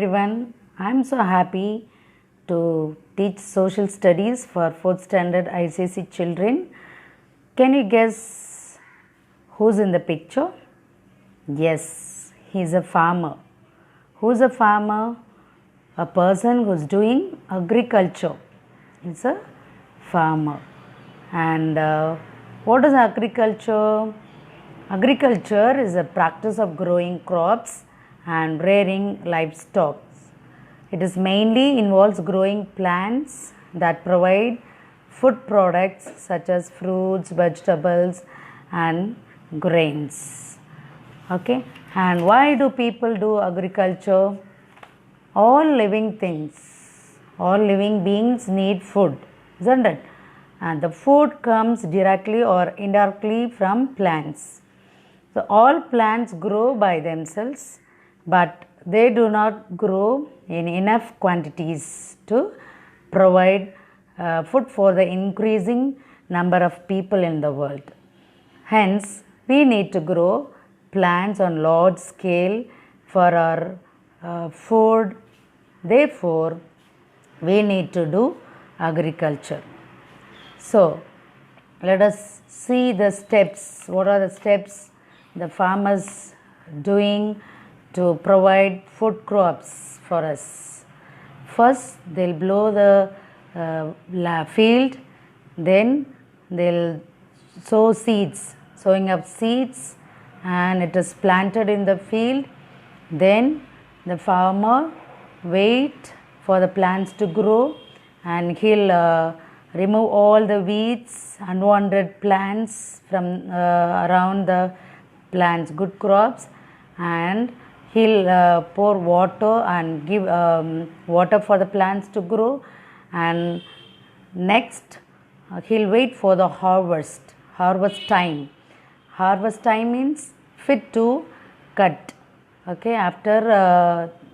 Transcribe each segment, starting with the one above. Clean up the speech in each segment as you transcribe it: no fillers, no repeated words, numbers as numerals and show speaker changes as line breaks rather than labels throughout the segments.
everyone. I'm so happy to teach social studies for 4th standard ICSE children. Can you guess who's in the picture? Yes, he's a farmer. Who's a farmer? A person who's doing agriculture. He's a farmer. And what is agriculture? Agriculture is a practice of growing crops and rearing livestock. It is mainly involves growing plants that provide food products such as fruits, vegetables and grains. Okay, and why do people do agriculture? All living things, all living beings need food, isn't it? And the food comes directly or indirectly from plants. So all plants grow by themselves, but they do not grow in enough quantities to provide food for the increasing number of people in the world. Hence, we need to grow plants on large scale for our food. Therefore, we need to do agriculture. So, let us see the steps. What are the steps the farmers doing to provide food crops for us? First, they'll blow the field, then they'll sow seeds, sowing of seeds, and it is planted in the field. Then the farmer wait for the plants to grow, and he'll remove all the weeds, unwanted plants from around the plants, good crops, and he'll pour water and give water for the plants to grow. And next he'll wait for the harvest time. Harvest time means fit to cut. Okay, after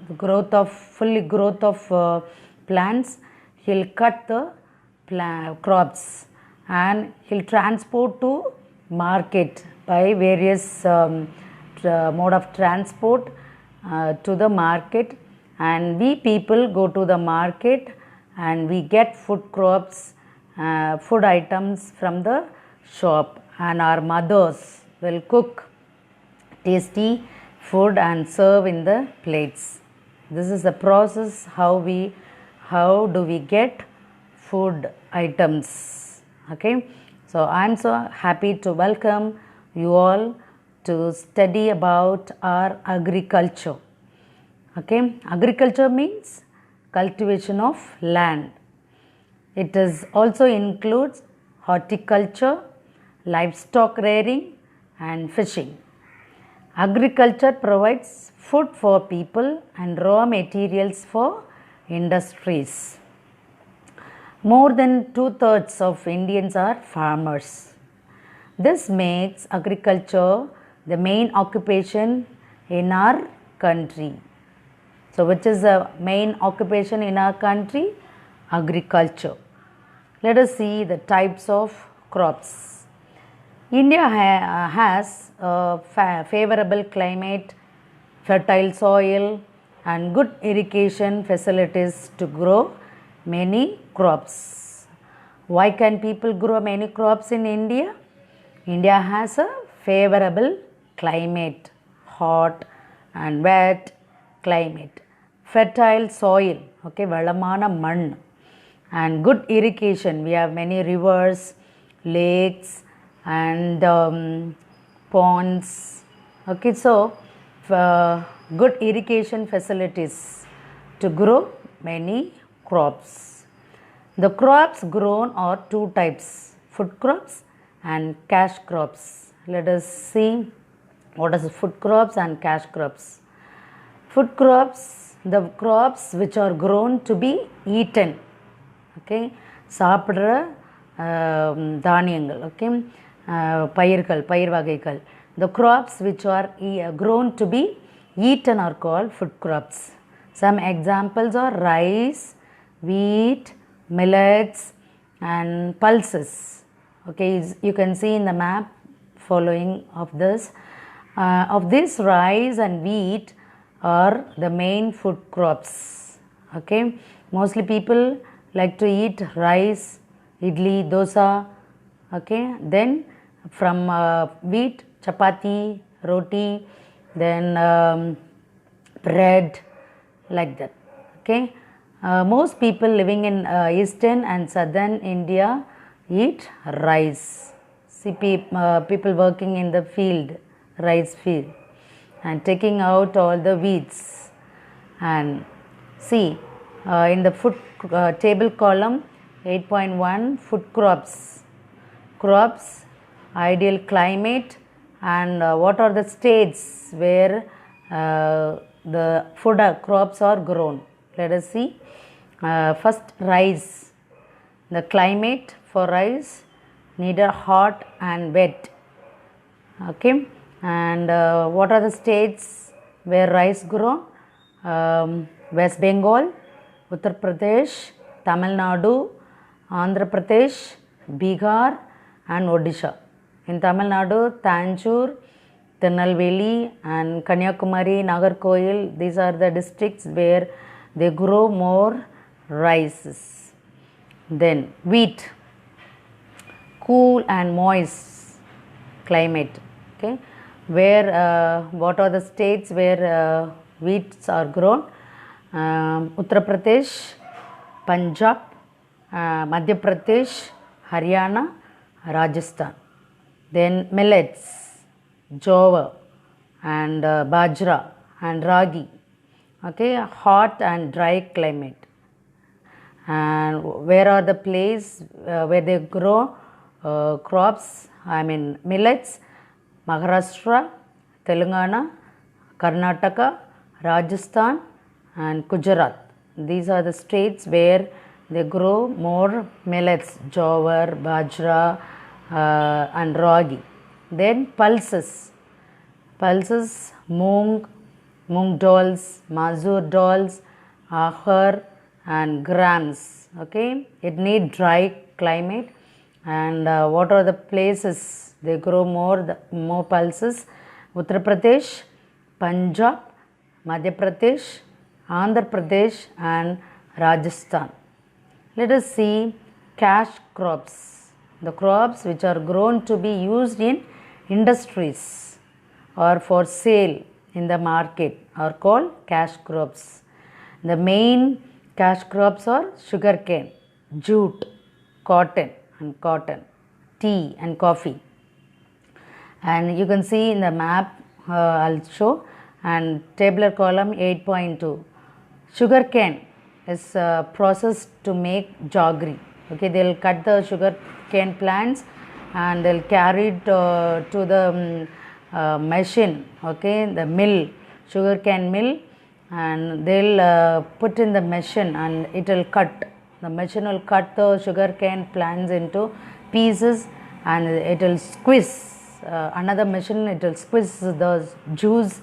the fully growth of plants, he'll cut the crops and he'll transport to market by various mode of transport to the market, and we people go to the market and we get food crops, food items from the shop, and our mothers will cook tasty food and serve in the plates. This is the process how do we get food items. Okay, so I'm so happy to welcome you all to study about our agriculture. Okay, agriculture means cultivation of land. It is also includes horticulture, livestock rearing and fishing. Agriculture provides food for people and raw materials for industries. More than 2/3 of Indians are farmers. This makes agriculture the main occupation in our country. So, which is the main occupation in our country? Agriculture. Let us see the types of crops. India has a favorable climate, fertile soil and good irrigation facilities to grow many crops. Why can people grow many crops in India? India has a favorable climate, hot and wet climate, fertile soil, okay, valamana mann, and good irrigation. We have many rivers, lakes and ponds. Okay, so good irrigation facilities to grow many crops. The crops grown are two types, food crops and cash crops. Let us see what is food crops and cash crops. Food crops, the crops which are grown to be eaten. Okay, சாப்பிடுற தானியங்கள். Okay, பயிர் வகைகள். The crops which are grown to be eaten are called food crops. Some examples are rice, wheat, millets and pulses. Okay, you can see in the map following of this. Of this rice and wheat, are the main food crops. Okay, mostly people like to eat rice, idli, dosa. Okay, then from wheat, chapati, roti, then bread, like that. Okay, most people living in eastern and southern India eat rice. See, people working in the field, rice field, and taking out all the weeds. And see, in the food table column 8.1, food crops. Crops, ideal climate, and what are the states where the food crops are grown. Let us see. First, rice. The climate for rice neither hot and wet. Okay, and what are the states where rice grow? West Bengal, Uttar Pradesh, Tamil Nadu, Andhra Pradesh, Bihar, and Odisha. In Tamil Nadu, Tanjore, Tirunelveli, and Kanyakumari, Nagarkoil, these are the districts where they grow more rices. Then wheat, cool and moist climate. Okay, where what are the states where wheats are grown? Uttar Pradesh, Punjab, Madhya Pradesh, Haryana, Rajasthan. Then millets, jowar, and bajra and ragi. Okay, hot and dry climate. And where are the place where they grow crops? I mean millets, Maharashtra, Telangana, Karnataka, Rajasthan, and Gujarat. These are the states where they grow more millets, jowar, bajra, and ragi. Then pulses. Pulses, moong dals, masoor dals, ahar, and grams. Okay, it need dry climate. And what are the places they grow more pulses? Uttar Pradesh, Punjab, Madhya Pradesh, Andhra Pradesh, and Rajasthan. Let us see cash crops. The crops which are grown to be used in industries or for sale in the market are called cash crops. The main cash crops are sugarcane, jute, cotton, tea and coffee. And you can see in the map I'll show, and tabular column 8.2. Sugarcane is processed to make jaggery. Okay, they'll cut the sugarcane plants and they'll carry it to the machine. Okay, the mill, sugarcane mill, and they'll put in the machine and it will cut. The machine will cut the sugarcane plants into pieces and it will squeeze. Another machine, it will squeeze the juice.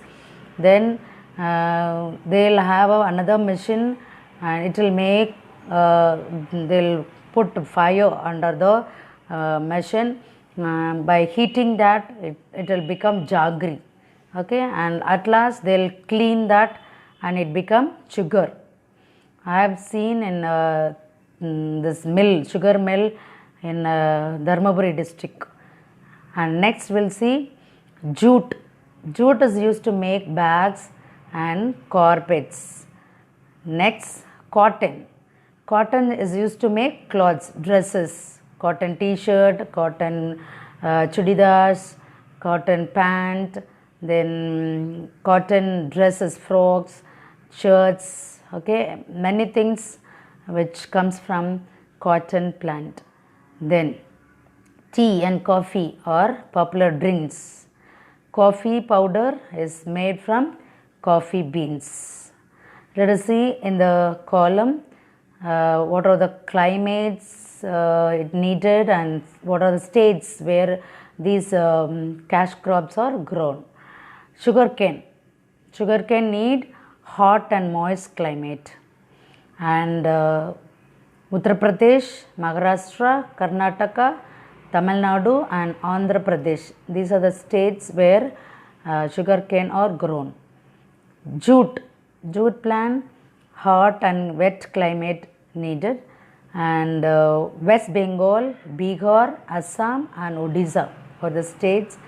Then they'll have another machine and it will make, they'll put fire under the machine. By heating that, it will become jaggery. Okay, and at last they'll clean that and it become sugar. I have seen in this mill, sugar mill in Dharmaburi district. And next we'll see jute. Jute is used to make bags and carpets. Next, cotton. Cotton is used to make clothes, dresses, cotton t-shirt, cotton chudidars, cotton pant, then cotton dresses, frocks, shirts. Okay, many things which comes from cotton plant. Then tea and coffee are popular drinks. Coffee powder is made from coffee beans. Let us see in the column what are the climates it needed and what are the states where these cash crops are grown. Sugarcane. Sugarcane need hot and moist climate. And Uttar Pradesh, Maharashtra, Karnataka, Tamil Nadu and Andhra Pradesh. These are the states where sugarcane are grown. Jute. Jute plant, hot and wet climate needed. And West Bengal, Bihar, Assam and Odisha are the states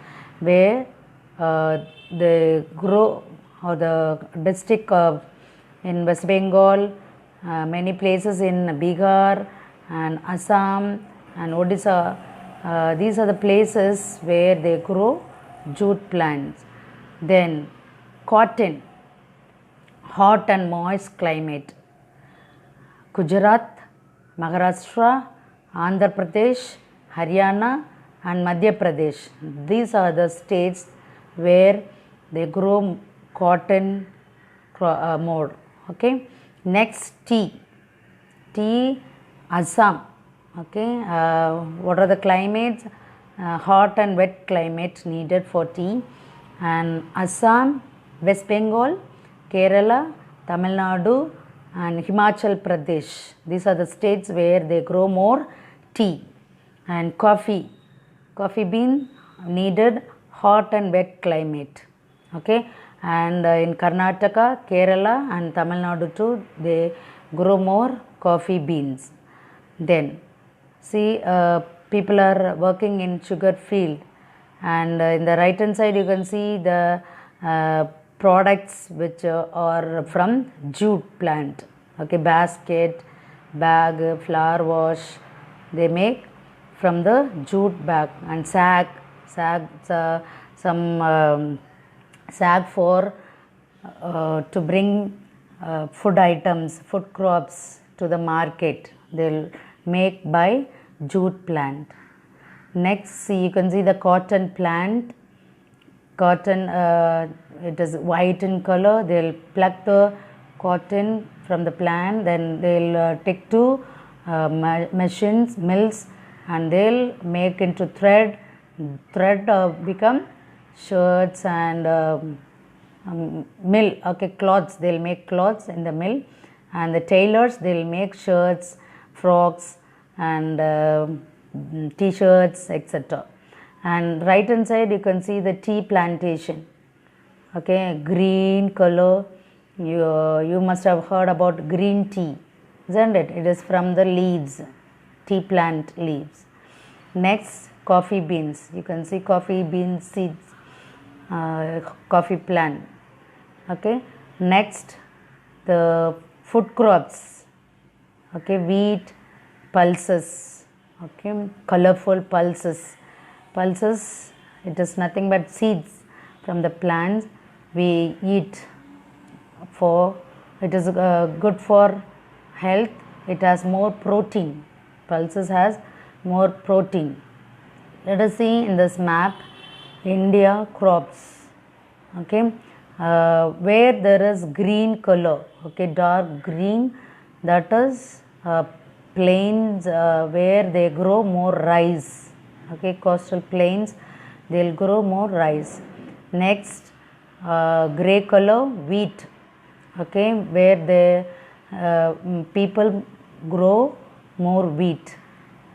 where they grow, or the district in West Bengal, many places in Bihar and Assam and Odisha. These are the places where they grow jute plants. Then cotton, hot and moist climate. Gujarat, Maharashtra, Andhra Pradesh, Haryana and Madhya Pradesh. These are the states where they grow cotton more. Okay. Next, tea. Tea, Assam. Okay. What are the climates? Hot and wet climate needed for tea. And Assam, West Bengal, Kerala, Tamil Nadu and Himachal Pradesh. These are the states where they grow more tea. And coffee. Coffee bean needed hot and wet climate. Okay. And in Karnataka, Kerala and Tamil Nadu too, they grow more coffee beans. Then see, people are working in sugar field, and in the right hand side you can see the products which are from jute plant. Okay, basket, bag, flower wash, they make from the jute bag. And sack, some sack for to bring food items, food crops to the market. They'll make by jute plant. Next, see, you can see the cotton plant. Cotton, it is white in color. They'll pluck the cotton from the plant, then they'll take to machines, mills, and they'll make into thread. Thread become shirts and mill. Okay, cloths. They'll make cloths in the mill, and the tailors, they'll make shirts, frocks and t-shirts, etc. And right hand side you can see the tea plantation. Okay, green color. You must have heard about green tea, isn't it? It is from the leaves, tea plant leaves. Next, coffee beans. You can see coffee bean seeds, coffee plant. Okay. Next, the food crops. Okay, wheat, pulses. Okay, colorful pulses. Pulses, it is nothing but seeds from the plants we eat. It is good for health. It has more protein. Pulses has more protein. Let us see in this map India crops. Okay, where there is green color. Okay, dark green, that is plains where they grow more rice. Okay, coastal plains, they'll grow more rice. Next, gray color, wheat. Okay, where the people grow more wheat.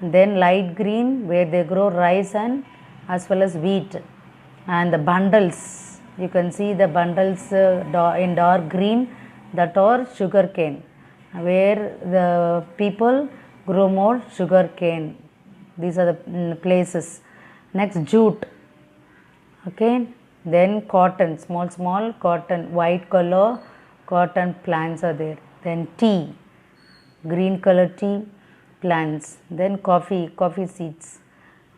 Then light green, where they grow rice and as well as wheat. And the bundles, you can see the bundles in dark green, that are sugar cane, where the people grow more sugar cane. These are the places. Next, jute. Okay, then cotton, small cotton, white color cotton plants are there. Then tea, green color tea plants. Then coffee seeds.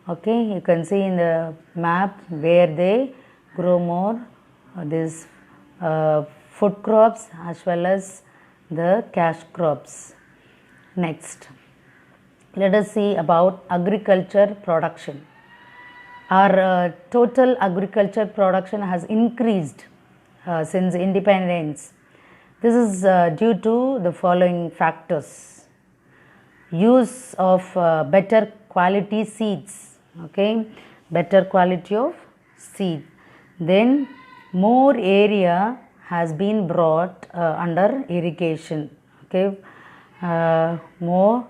Okay, you can see in the map where they grow more these food crops as well as the cash crops. Next, let us see about agriculture production. Our total agriculture production has increased since independence. This is due to the following factors. Use of better quality seeds. Okay, better quality of seed. Then more area has been brought under irrigation. Okay, more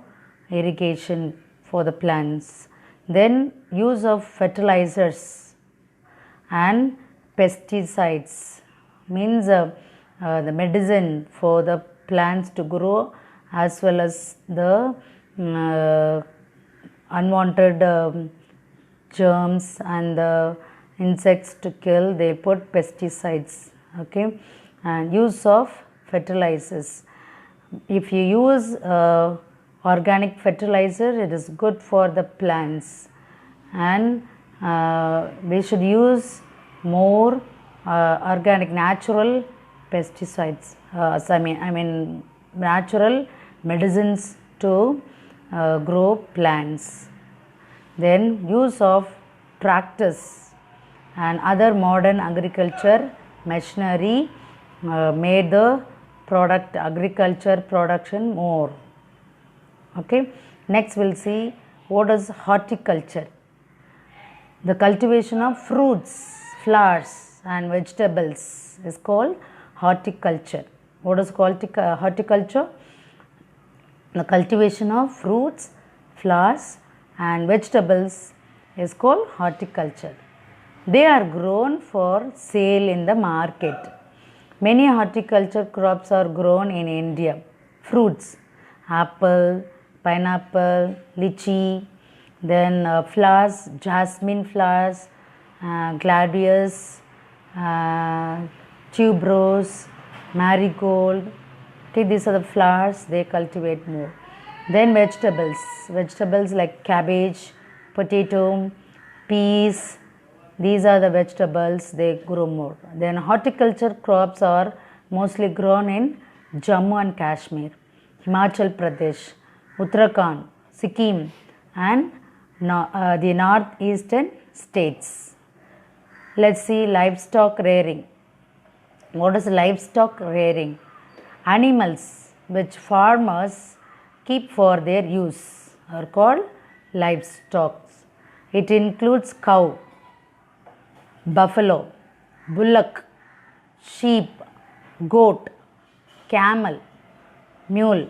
irrigation for the plants. Then use of fertilizers and pesticides, means the medicine for the plants to grow, as well as the unwanted germs and the insects to kill. They put pesticides. Okay, and use of fertilizers. If you use organic fertilizer, it is good for the plants, and we should use more organic, natural pesticides. I mean natural medicines to grow plants. Then use of tractors and other modern agriculture machinery made the agriculture production more. Okay, next we'll see what is horticulture. The cultivation of fruits, flowers and vegetables is called horticulture. What is horticulture? The cultivation of fruits, flowers and vegetables is called horticulture. They are grown for sale in the market. Many horticulture crops are grown in India. Fruits, apple, pineapple, lychee, then flowers, jasmine flowers, gladiolus, tuberose, marigold. Okay, these are the flowers they cultivate more. Then vegetables like cabbage, potato, peas. These are the vegetables they grow more. Then horticulture crops are mostly grown in Jammu and Kashmir, Himachal Pradesh, Uttarakhand, Sikkim and the northeastern states. Let's see livestock rearing. What is livestock rearing? Animals which farmers keep for their use are called livestock. It includes cow, buffalo, bullock, sheep, goat, camel, mule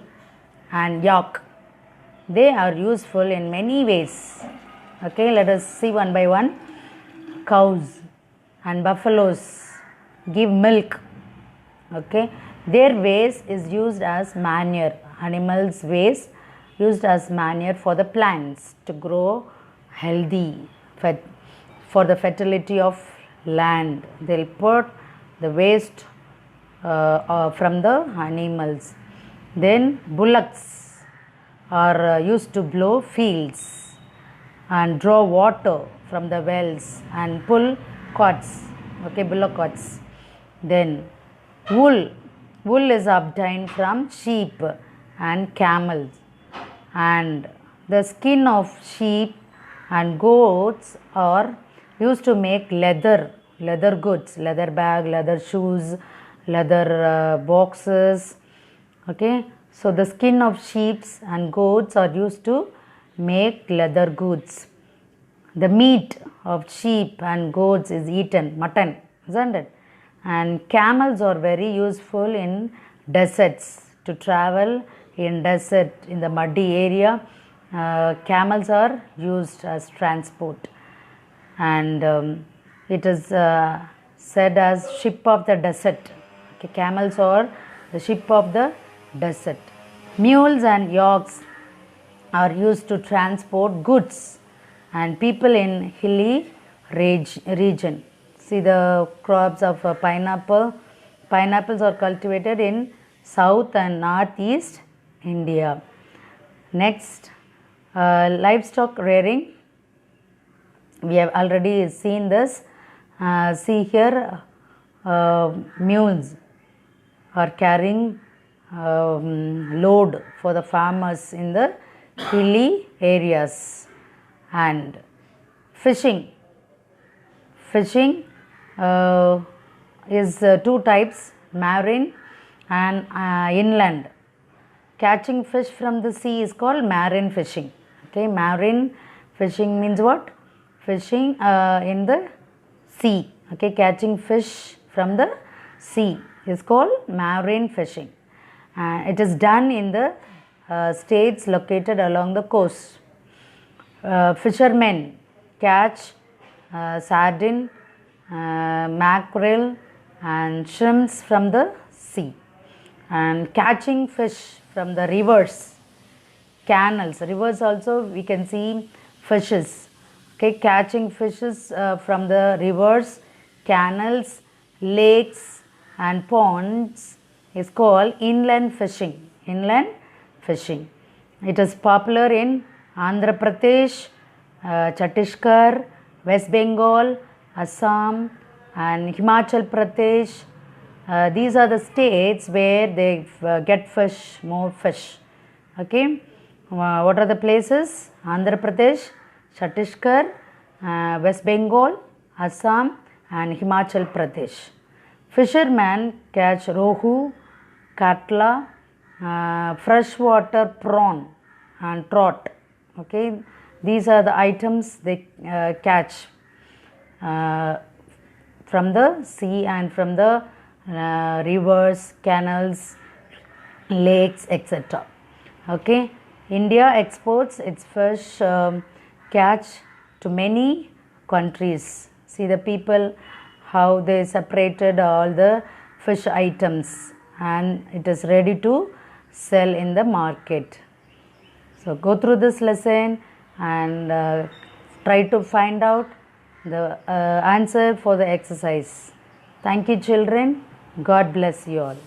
and yak. They are useful in many ways. Okay, let us see one by one. Cows and buffaloes give milk. Okay, their waste is used as manure. Animals' waste used as manure for the plants to grow healthy, for the fertility of land. They'll put the waste from the animals. Then bullocks are used to plough fields and draw water from the wells and pull carts. Okay, bullock carts. Then wool is obtained from sheep and camels, and the skin of sheep and goats are used to make leather goods, leather bag, leather shoes, leather boxes. Okay, so the skin of sheep and goats are used to make leather goods. The meat of sheep and goats is eaten, mutton, isn't it? And camels are very useful in deserts, to travel in desert, in the muddy area. Camels are used as transport, and it is said as ship of the desert. Okay, camels are the ship of the desert. Mules and yaks are used to transport goods and people in hilly region. See the crops of pineapple. Pineapples are cultivated in south and northeast India. Next, livestock rearing. We have already seen this. See here, mules are carrying load for the farmers in the hilly areas. And fishing is two types, marine and inland. Catching fish from the sea is called marine fishing. Okay, marine fishing means what? Fishing in the sea. Okay, catching fish from the sea is called marine fishing. It is done in the states located along the coast. Fishermen catch sardine, mackerel and shrimps from the sea. And catching fish from the rivers, canals, rivers also we can see fishes. Okay, catching fishes from the rivers, canals, lakes and ponds is called inland fishing. Inland fishing. It is popular in Andhra Pradesh, Chhattisgarh, West Bengal, Assam and Himachal Pradesh. These are the states where they get fish, more fish. Okay, what are the places? Andhra Pradesh, Chhattisgarh, West Bengal, Assam and Himachal Pradesh. Fishermen catch rohu, katla, freshwater prawn and trout. Okay, these are the items they catch from the sea and from the rivers, canals, lakes, etc. Okay, India exports its fish catch to many countries. See the people how they separated all the fish items and it is ready to sell in the market. So go through this lesson and try to find out the answer for the exercise. Thank you children. God bless you all.